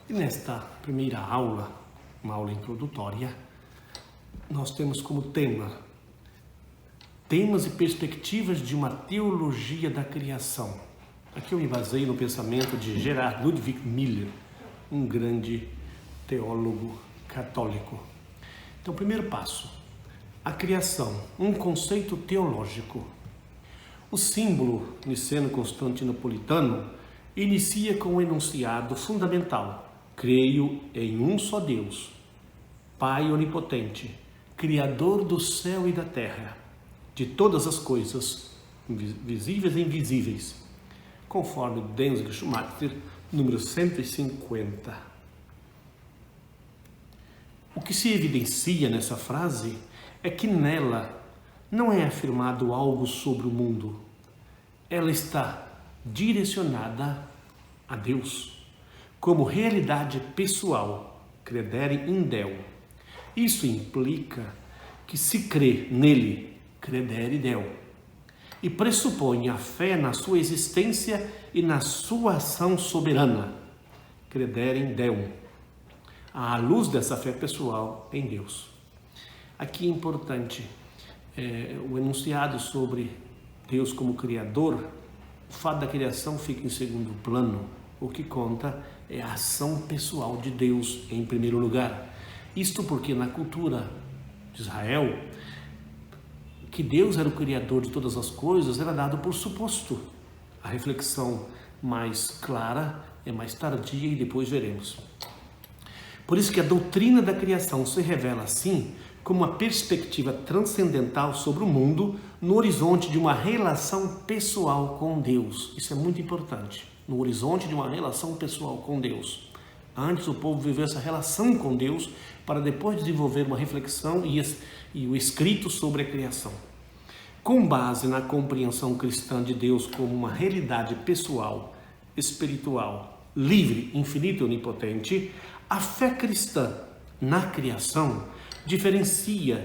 E nesta primeira aula, uma aula introdutória, nós temos como tema temas e perspectivas de uma teologia da criação. Aqui eu me baseio no pensamento de Gerhard Ludwig Miller, um grande teólogo católico. Então, primeiro passo, a criação, um conceito teológico. O símbolo niceno-constantinopolitano inicia com um enunciado fundamental: creio em um só Deus, Pai onipotente, Criador do céu e da terra, de todas as coisas, visíveis e invisíveis, conforme Denzig Schumacher, número 150. O que se evidencia nessa frase é que nela não é afirmado algo sobre o mundo. Ela está direcionada a Deus, como realidade pessoal, credere in Deo. Isso implica que se crê nele, credere Deo, e pressupõe a fé na sua existência e na sua ação soberana, credere in Deum, à luz dessa fé pessoal em Deus. Aqui é importante o enunciado sobre Deus como Criador. O fato da criação fica em segundo plano. O que conta é a ação pessoal de Deus em primeiro lugar. Isto porque na cultura de Israel, que Deus era o Criador de todas as coisas era dado por suposto. A reflexão mais clara é mais tardia e depois veremos. Por isso que a doutrina da criação se revela assim como uma perspectiva transcendental sobre o mundo no horizonte de uma relação pessoal com Deus. Isso é muito importante. No horizonte de uma relação pessoal com Deus. Antes o povo viveu essa relação com Deus para depois desenvolver uma reflexão e o escrito sobre a criação. Com base na compreensão cristã de Deus como uma realidade pessoal, espiritual, livre, infinita e onipotente, a fé cristã na criação se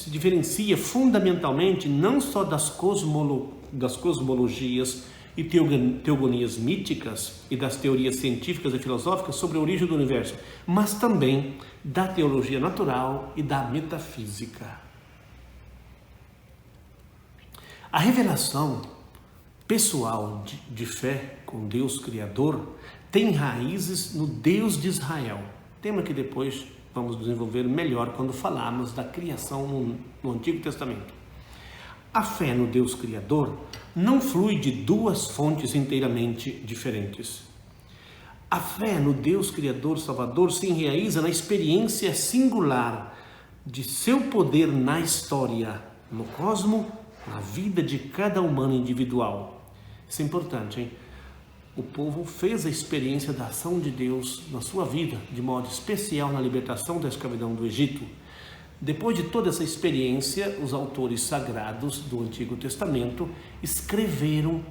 diferencia fundamentalmente não só das cosmologias e teogonias míticas e das teorias científicas e filosóficas sobre a origem do universo, mas também da teologia natural e da metafísica. A revelação pessoal de fé com Deus Criador tem raízes no Deus de Israel, tema que depois vamos desenvolver melhor quando falarmos da criação no Antigo Testamento. A fé no Deus Criador não flui de duas fontes inteiramente diferentes. A fé no Deus Criador Salvador se enraiza na experiência singular de seu poder na história, no cosmo, na vida de cada humano individual. Isso é importante, hein? O povo fez a experiência da ação de Deus na sua vida, de modo especial na libertação da escravidão do Egito. Depois de toda essa experiência, os autores sagrados do Antigo Testamento escreveram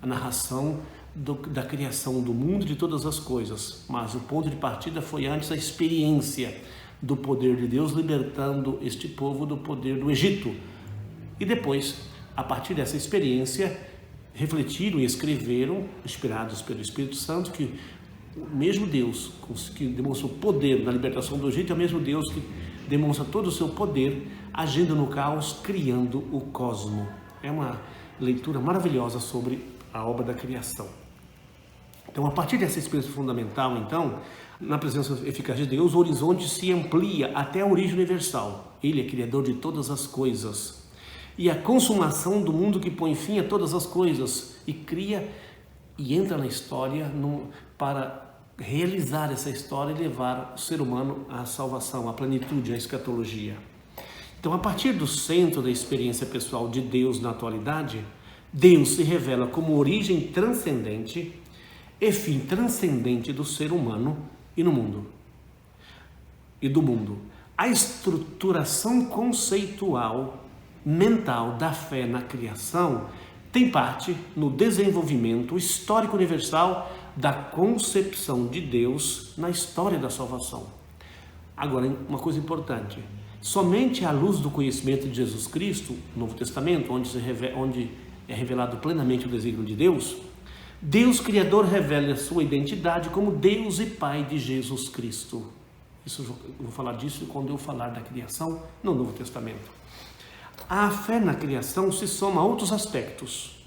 a narração da criação do mundo e de todas as coisas. Mas o ponto de partida foi antes a experiência do poder de Deus libertando este povo do poder do Egito. E depois, a partir dessa experiência, refletiram e escreveram, inspirados pelo Espírito Santo, que o mesmo Deus que demonstrou poder na libertação do Egito é o mesmo Deus que demonstra todo o seu poder agindo no caos, criando o cosmo. É uma leitura maravilhosa sobre a obra da criação. Então, a partir dessa experiência fundamental, então, na presença eficaz de Deus, o horizonte se amplia até a origem universal. Ele é criador de todas as coisas. E a consumação do mundo que põe fim a todas as coisas e cria e entra na história para realizar essa história e levar o ser humano à salvação, à plenitude, à escatologia. Então, a partir do centro da experiência pessoal de Deus na atualidade, Deus se revela como origem transcendente e fim transcendente do ser humano e do mundo. A estruturação conceitual mental da fé na criação tem parte no desenvolvimento histórico universal da concepção de Deus na história da salvação. Agora, uma coisa importante: somente à luz do conhecimento de Jesus Cristo, no Novo Testamento, onde é revelado plenamente o desígnio de Deus, Deus Criador revela a sua identidade como Deus e Pai de Jesus Cristo. Isso, eu vou falar disso quando eu falar da criação no Novo Testamento. A fé na criação se soma a outros aspectos.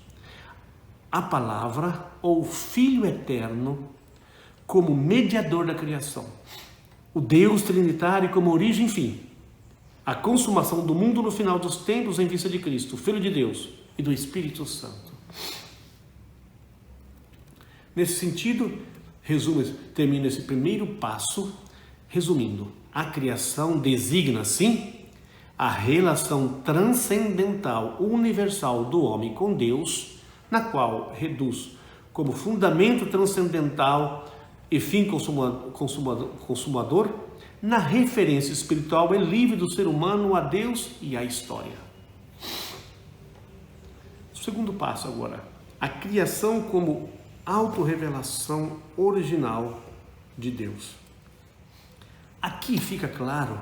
A palavra ou Filho eterno como mediador da criação. O Deus trinitário como origem e fim. A consumação do mundo no final dos tempos em vista de Cristo, Filho de Deus e do Espírito Santo. Nesse sentido, termina esse primeiro passo, resumindo, a criação designa, sim, a relação transcendental, universal do homem com Deus, na qual reduz como fundamento transcendental e fim consumador, na referência espiritual e livre do ser humano a Deus e à história. Segundo passo agora, a criação como autorrevelação original de Deus. Aqui fica claro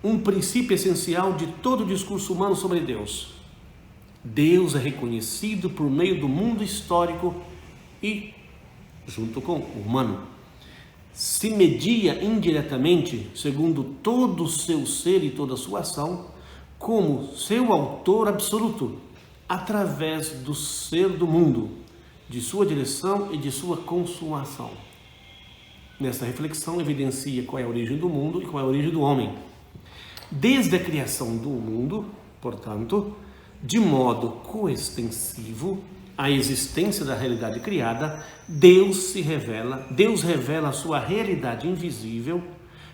um princípio essencial de todo o discurso humano sobre Deus. Deus é reconhecido por meio do mundo histórico e junto com o humano. Se media indiretamente, segundo todo o seu ser e toda a sua ação, como seu autor absoluto, através do ser do mundo, de sua direção e de sua consumação. Nessa reflexão evidencia qual é a origem do mundo e qual é a origem do homem. Desde a criação do mundo, portanto, de modo coextensivo à existência da realidade criada, Deus revela a sua realidade invisível,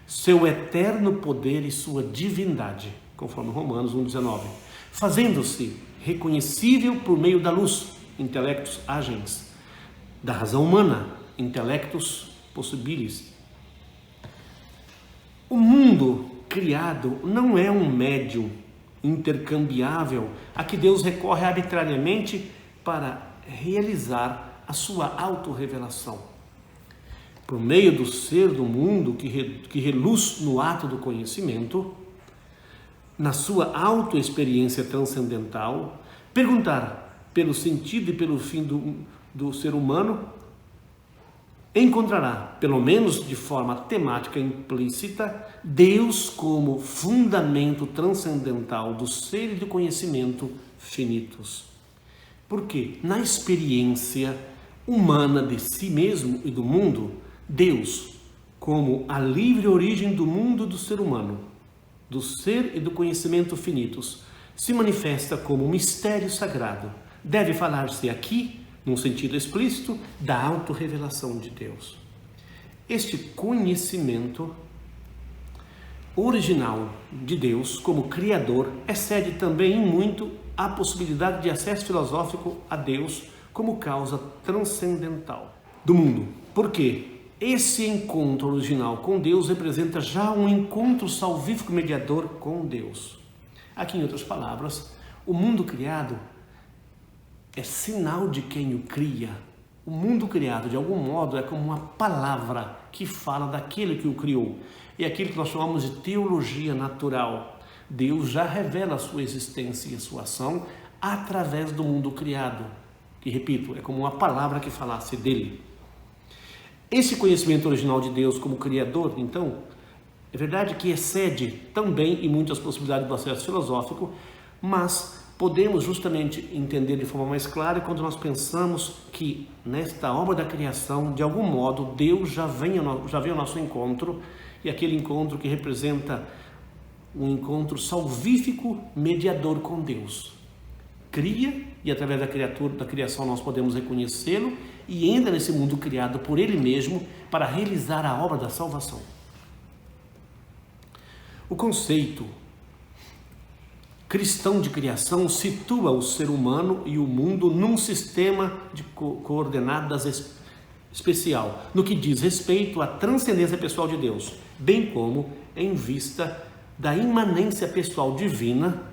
seu eterno poder e sua divindade, conforme Romanos 1,19, fazendo-se reconhecível por meio da luz, intelectus agens, da razão humana, intelectus possibilis. O mundo criado não é um médium intercambiável a que Deus recorre arbitrariamente para realizar a sua autorrevelação. Por meio do ser do mundo que reluz no ato do conhecimento, na sua autoexperiência transcendental, perguntar pelo sentido e pelo fim do ser humano, encontrará, pelo menos de forma temática implícita, Deus como fundamento transcendental do ser e do conhecimento finitos. Porque na experiência humana de si mesmo e do mundo, Deus, como a livre origem do mundo e do ser humano, do ser e do conhecimento finitos, se manifesta como um mistério sagrado. Deve falar-se aqui, num sentido explícito, da autorrevelação de Deus. Este conhecimento original de Deus como Criador excede também em muito a possibilidade de acesso filosófico a Deus como causa transcendental do mundo. Por quê? Esse encontro original com Deus representa já um encontro salvífico mediador com Deus. Aqui, em outras palavras, o mundo criado é sinal de quem o cria. O mundo criado, de algum modo, é como uma palavra que fala daquele que o criou. É aquilo que nós chamamos de teologia natural. Deus já revela a sua existência e a sua ação através do mundo criado. Que, repito, é como uma palavra que falasse dele. Esse conhecimento original de Deus como Criador, então, é verdade que excede também em muitas possibilidades do acesso filosófico, mas podemos justamente entender de forma mais clara quando nós pensamos que nesta obra da criação, de algum modo, Deus já veio ao nosso encontro, e aquele encontro que representa um encontro salvífico mediador com Deus. Cria, e através da criação nós podemos reconhecê-lo, e entra nesse mundo criado por Ele mesmo para realizar a obra da salvação. O conceito cristão de criação situa o ser humano e o mundo num sistema de coordenadas especial, no que diz respeito à transcendência pessoal de Deus, bem como em vista da imanência pessoal divina,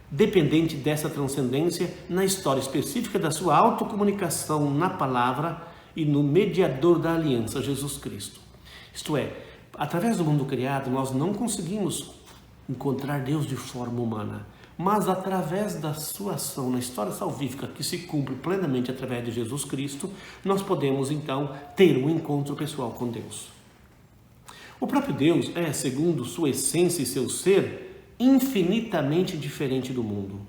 dependente dessa transcendência na história específica da sua autocomunicação na palavra e no mediador da aliança, Jesus Cristo. Isto é, através do mundo criado, nós não conseguimos encontrar Deus de forma humana. mas através da sua ação na história salvífica, que se cumpre plenamente através de Jesus Cristo, nós podemos então ter um encontro pessoal com Deus. O próprio Deus é, segundo sua essência e seu ser, infinitamente diferente do mundo.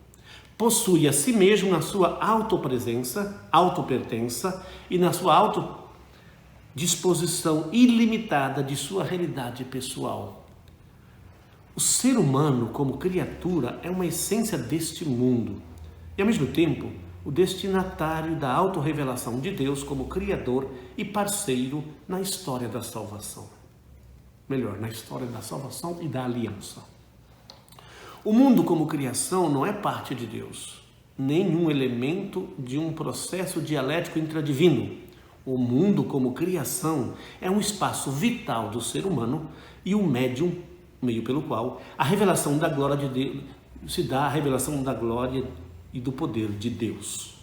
Possui a si mesmo na sua autopresença, autopertença e na sua autodisposição ilimitada de sua realidade pessoal. O ser humano, como criatura, é uma essência deste mundo e, ao mesmo tempo, o destinatário da autorrevelação de Deus como Criador e parceiro na história da salvação. Melhor, na história da salvação e da aliança. O mundo como criação não é parte de Deus, nenhum elemento de um processo dialético intradivino. O mundo como criação é um espaço vital do ser humano e um meio pelo qual a revelação da glória de Deus se dá, a revelação da glória e do poder de Deus.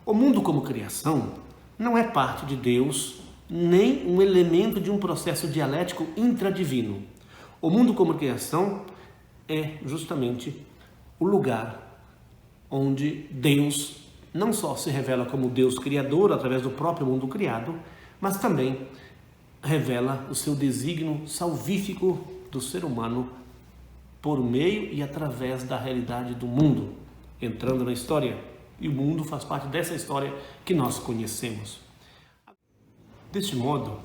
O mundo como criação não é parte de Deus, nem um elemento de um processo dialético intradivino. O mundo como criação é justamente o lugar onde Deus não só se revela como Deus criador através do próprio mundo criado, mas também revela o seu desígnio salvífico do ser humano por meio e através da realidade do mundo, entrando na história. E o mundo faz parte dessa história que nós conhecemos. Deste modo,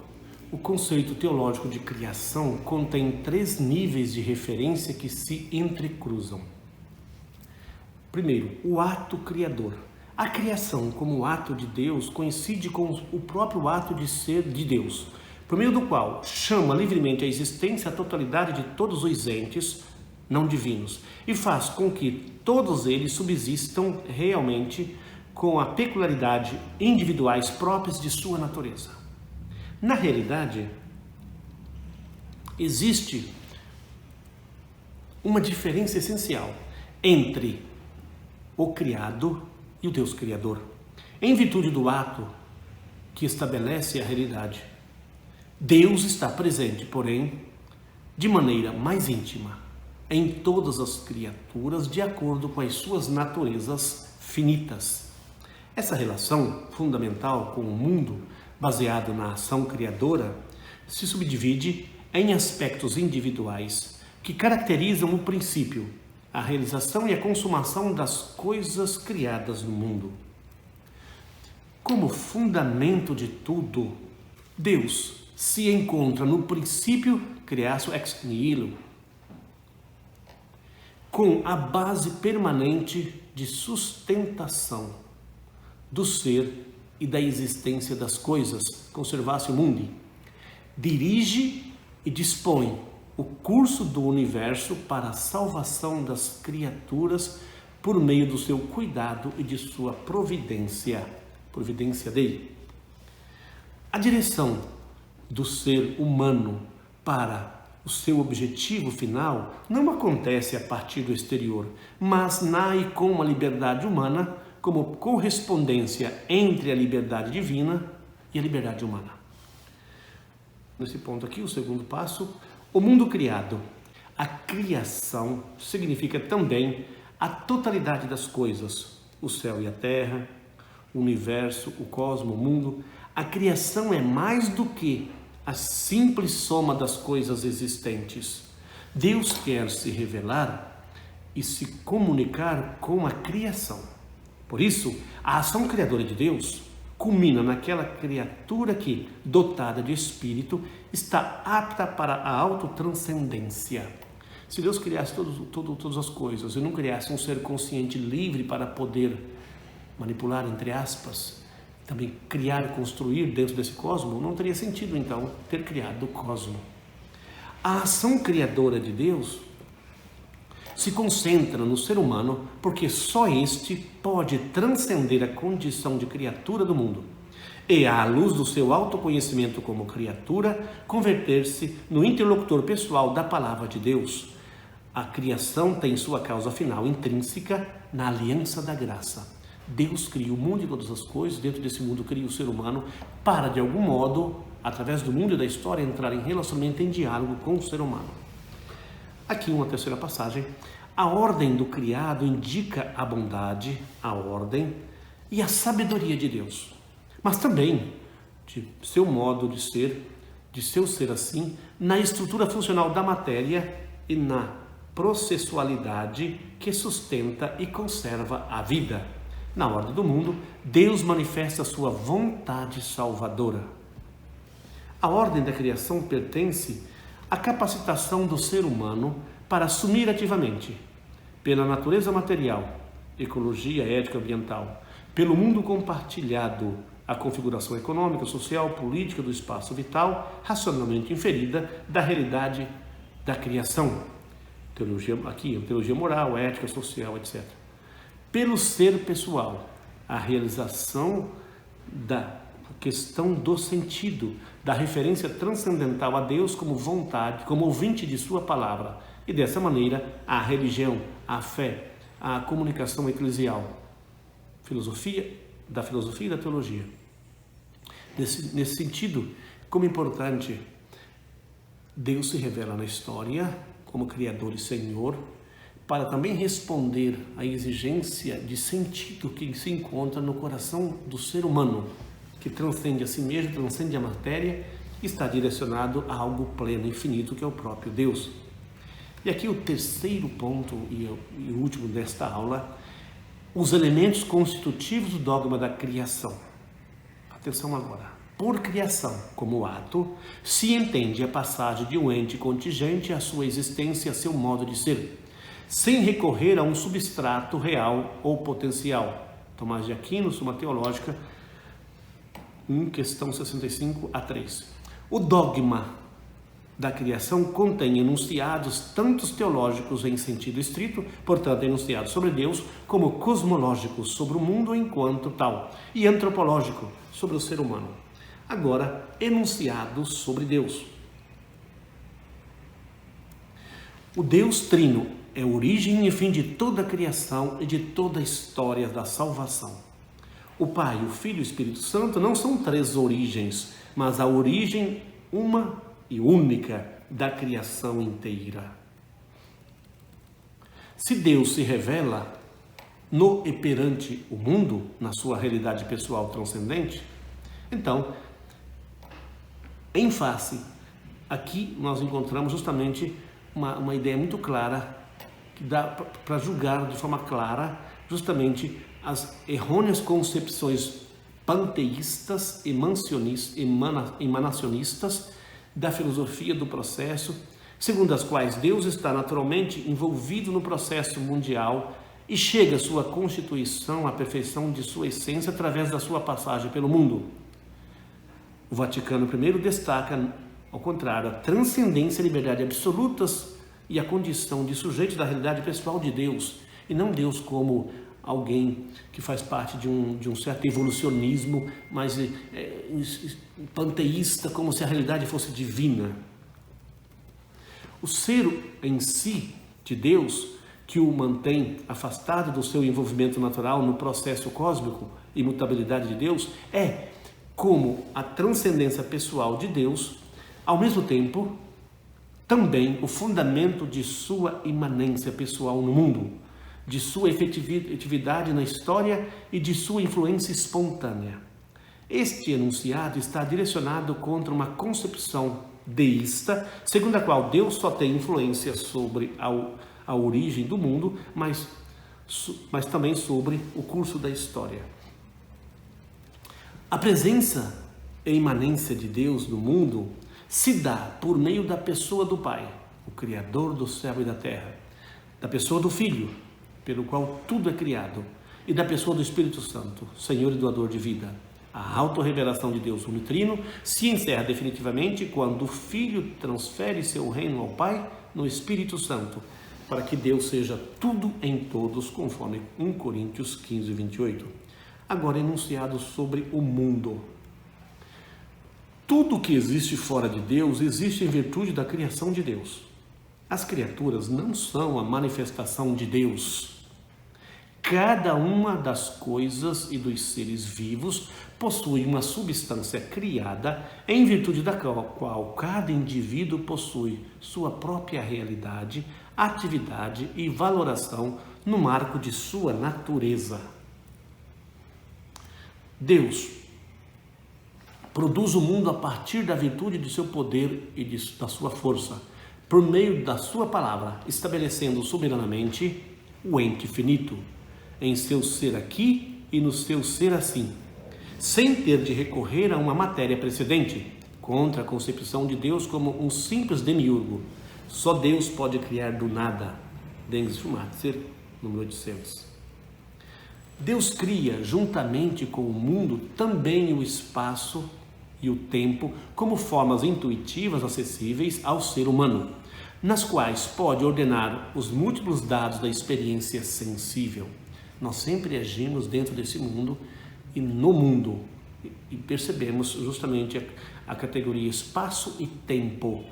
o conceito teológico de criação contém 3 níveis de referência que se entrecruzam. Primeiro, o ato criador. A criação, como ato de Deus, coincide com o próprio ato de ser de Deus, por meio do qual chama livremente a existência a totalidade de todos os entes não divinos e faz com que todos eles subsistam realmente com a peculiaridade individuais próprias de sua natureza. Na realidade, existe uma diferença essencial entre o criado e o Deus Criador, em virtude do ato que estabelece a realidade. Deus está presente, porém, de maneira mais íntima, em todas as criaturas, de acordo com as suas naturezas finitas. Essa relação fundamental com o mundo, baseado na ação criadora, se subdivide em aspectos individuais que caracterizam o princípio, a realização e a consumação das coisas criadas no mundo. Como fundamento de tudo, Deus se encontra no princípio creatio ex nihilo, com a base permanente de sustentação do ser e da existência das coisas, conservatio mundi. Dirige e dispõe o curso do universo para a salvação das criaturas por meio do seu cuidado e de sua providência dele. A direção do ser humano para o seu objetivo final não acontece a partir do exterior, mas nasce com uma liberdade humana como correspondência entre a liberdade divina e a liberdade humana. Nesse ponto aqui, o segundo passo, o mundo criado. A criação significa também a totalidade das coisas, o céu e a terra, o universo, o cosmos, o mundo. A criação é mais do que a simples soma das coisas existentes. Deus quer se revelar e se comunicar com a criação. Por isso, a ação criadora de Deus culmina naquela criatura que, dotada de espírito, está apta para a autotranscendência. Se Deus criasse todas as coisas e não criasse um ser consciente livre para poder manipular, entre aspas, também criar e construir dentro desse cosmos, não teria sentido, então, ter criado o cosmos. A ação criadora de Deus se concentra no ser humano porque só este pode transcender a condição de criatura do mundo e, à luz do seu autoconhecimento como criatura, converter-se no interlocutor pessoal da palavra de Deus. A criação tem sua causa final intrínseca na aliança da graça. Deus cria o mundo e todas as coisas, dentro desse mundo cria o ser humano para, de algum modo, através do mundo e da história, entrar em relacionamento, em diálogo com o ser humano. Aqui uma terceira passagem. A ordem do criado indica a bondade, a ordem e a sabedoria de Deus, mas também de seu modo de ser, de seu ser assim, na estrutura funcional da matéria e na processualidade que sustenta e conserva a vida. Na ordem do mundo, Deus manifesta sua vontade salvadora. A ordem da criação pertence à capacitação do ser humano para assumir ativamente, pela natureza material, ecologia, ética, ambiental, pelo mundo compartilhado, a configuração econômica, social, política do espaço vital, racionalmente inferida da realidade da criação. Teologia moral, ética, social, etc. Pelo ser pessoal, a realização da questão do sentido, da referência transcendental a Deus como vontade, como ouvinte de sua palavra. E dessa maneira, a religião, a fé, a comunicação eclesial, da filosofia e da teologia. Nesse sentido, como importante, Deus se revela na história como Criador e Senhor, para também responder à exigência de sentido que se encontra no coração do ser humano, que transcende a si mesmo, transcende a matéria, e está direcionado a algo pleno, infinito, que é o próprio Deus. E aqui o terceiro ponto e o último desta aula, os elementos constitutivos do dogma da criação. Atenção agora. Por criação, como ato, se entende a passagem de um ente contingente à sua existência, a seu modo de ser, sem recorrer a um substrato real ou potencial. Tomás de Aquino, Suma Teológica, questão 65-3. O dogma da criação contém enunciados tanto teológicos em sentido estrito, portanto enunciados sobre Deus, como cosmológicos sobre o mundo enquanto tal, e antropológico sobre o ser humano. Agora, enunciados sobre Deus. O Deus Trino é origem e fim de toda a criação e de toda a história da salvação. O Pai, o Filho e o Espírito Santo não são três origens, mas a origem uma e única da criação inteira. Se Deus se revela no e perante o mundo, na sua realidade pessoal transcendente, então, em face, aqui nós encontramos justamente uma ideia muito clara, que dá para julgar de forma clara justamente as errôneas concepções panteístas, emanacionistas da filosofia do processo, segundo as quais Deus está naturalmente envolvido no processo mundial e chega à sua constituição, à perfeição de sua essência através da sua passagem pelo mundo. O Vaticano I destaca, ao contrário, a transcendência e liberdade absolutas e a condição de sujeito da realidade pessoal de Deus, e não Deus como alguém que faz parte de um certo evolucionismo, mas panteísta, como se a realidade fosse divina. O ser em si de Deus, que o mantém afastado do seu envolvimento natural no processo cósmico, imutabilidade de Deus, é como a transcendência pessoal de Deus, ao mesmo tempo, também o fundamento de sua imanência pessoal no mundo, de sua efetividade na história e de sua influência espontânea. Este enunciado está direcionado contra uma concepção deísta, segundo a qual Deus só tem influência sobre a origem do mundo, mas também sobre o curso da história. A presença e imanência de Deus no mundo se dá por meio da pessoa do Pai, o Criador do céu e da terra, da pessoa do Filho, pelo qual tudo é criado, e da pessoa do Espírito Santo, Senhor e doador de vida. A autorrevelação de Deus unitrino se encerra definitivamente quando o Filho transfere seu reino ao Pai no Espírito Santo, para que Deus seja tudo em todos, conforme 1 Coríntios 15, 28. Agora enunciado sobre o mundo. Tudo que existe fora de Deus existe em virtude da criação de Deus. As criaturas não são a manifestação de Deus. Cada uma das coisas e dos seres vivos possui uma substância criada em virtude da qual cada indivíduo possui sua própria realidade, atividade e valoração no marco de sua natureza. Deus produz o mundo a partir da virtude de seu poder e da sua força, por meio da sua palavra, estabelecendo soberanamente o ente finito, em seu ser aqui e no seu ser assim, sem ter de recorrer a uma matéria precedente, contra a concepção de Deus como um simples demiurgo. Só Deus pode criar do nada. Dennis Schumacher, número 800. Deus cria, juntamente com o mundo, também o espaço e o tempo como formas intuitivas acessíveis ao ser humano, nas quais pode ordenar os múltiplos dados da experiência sensível. Nós sempre agimos dentro desse mundo e no mundo, e percebemos justamente a categoria espaço e tempo.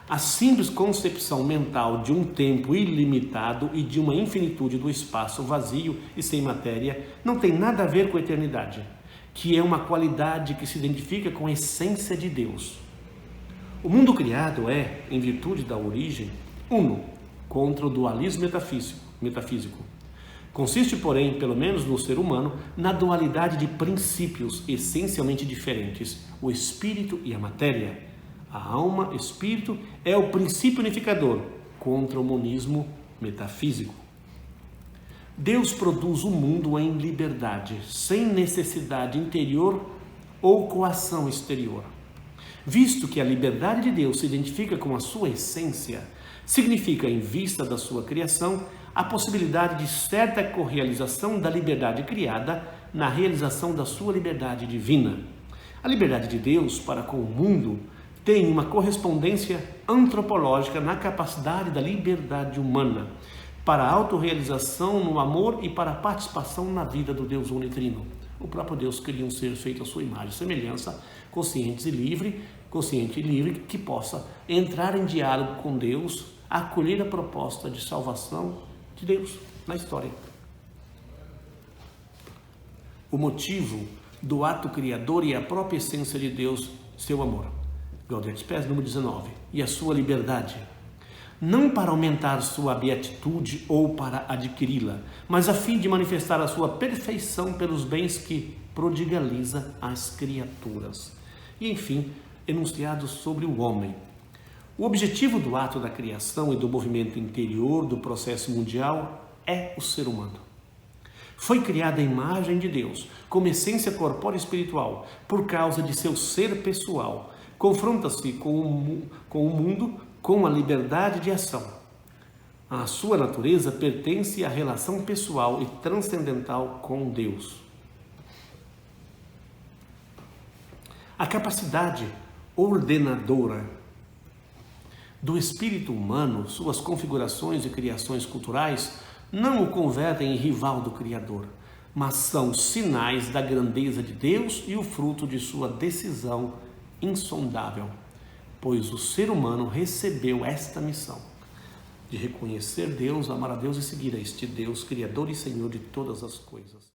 A simples concepção mental de um tempo ilimitado e de uma infinitude do espaço vazio e sem matéria não tem nada a ver com a eternidade, que é uma qualidade que se identifica com a essência de Deus. O mundo criado é, em virtude da origem, uno contra o dualismo metafísico. Consiste, porém, pelo menos no ser humano, na dualidade de princípios essencialmente diferentes, o espírito e a matéria. A alma, espírito, é o princípio unificador contra o monismo metafísico. Deus produz o mundo em liberdade, sem necessidade interior ou coação exterior. Visto que a liberdade de Deus se identifica com a sua essência, significa, em vista da sua criação, a possibilidade de certa correalização da liberdade criada na realização da sua liberdade divina. A liberdade de Deus para com o mundo tem uma correspondência antropológica na capacidade da liberdade humana para a autorrealização no amor e para a participação na vida do Deus unitrino. O próprio Deus queria um ser feito à sua imagem e semelhança, consciente e livre, que possa entrar em diálogo com Deus, acolher a proposta de salvação de Deus na história. O motivo do ato criador e a própria essência de Deus, seu amor. Gaudium et Spes, número 19. E a sua liberdade. Não para aumentar sua beatitude ou para adquiri-la, mas a fim de manifestar a sua perfeição pelos bens que prodigaliza às criaturas. E, enfim, enunciados sobre o homem. O objetivo do ato da criação e do movimento interior do processo mundial é o ser humano. Foi criado à imagem de Deus, como essência corpórea e espiritual, por causa de seu ser pessoal. Confronta-se com o mundo com a liberdade de ação. A sua natureza pertence à relação pessoal e transcendental com Deus. A capacidade ordenadora do espírito humano, suas configurações e criações culturais, não o convertem em rival do Criador, mas são sinais da grandeza de Deus e o fruto de sua decisão insondável, pois o ser humano recebeu esta missão de reconhecer Deus, amar a Deus e seguir a este Deus, Criador e Senhor de todas as coisas.